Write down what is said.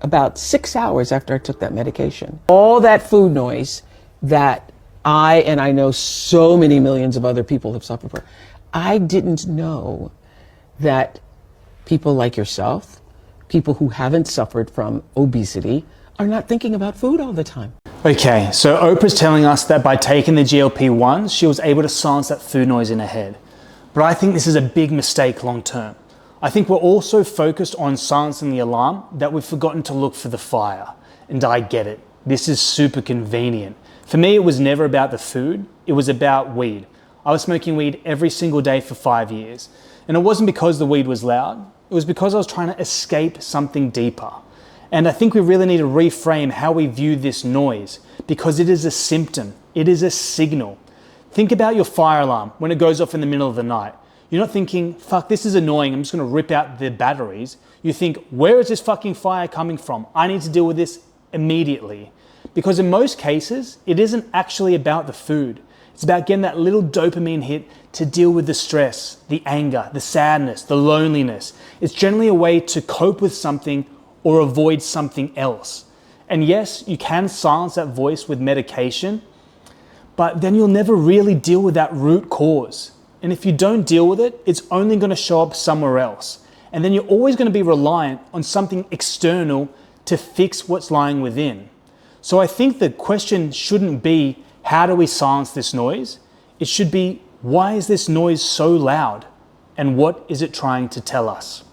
about 6 hours after I took that medication. All that food noise that I know so many millions of other people have suffered from. I didn't know that people like yourself, people who haven't suffered from obesity, are not thinking about food all the time. Okay, so Oprah's telling us that by taking the GLP-1s, she was able to silence that food noise in her head. But I think this is a big mistake long term. I think we're all so focused on silencing the alarm that we've forgotten to look for the fire. And I get it. This is super convenient. For me, it was never about the food. It was about weed. I was smoking weed every single day for 5 years. And it wasn't because the weed was loud. It was because I was trying to escape something deeper. And I think we really need to reframe how we view this noise, because it is a symptom. It is a signal. Think about your fire alarm when it goes off in the middle of the night. You're not thinking, fuck, this is annoying, I'm just gonna rip out the batteries. You think, where is this fucking fire coming from? I need to deal with this immediately. Because in most cases, it isn't actually about the food. It's about getting that little dopamine hit to deal with the stress, the anger, the sadness, the loneliness. It's generally a way to cope with something or avoid something else. And yes, you can silence that voice with medication, but then you'll never really deal with that root cause. And if you don't deal with it, it's only gonna show up somewhere else. And then you're always gonna be reliant on something external to fix what's lying within. So I think the question shouldn't be, how do we silence this noise? It should be, why is this noise so loud? And what is it trying to tell us?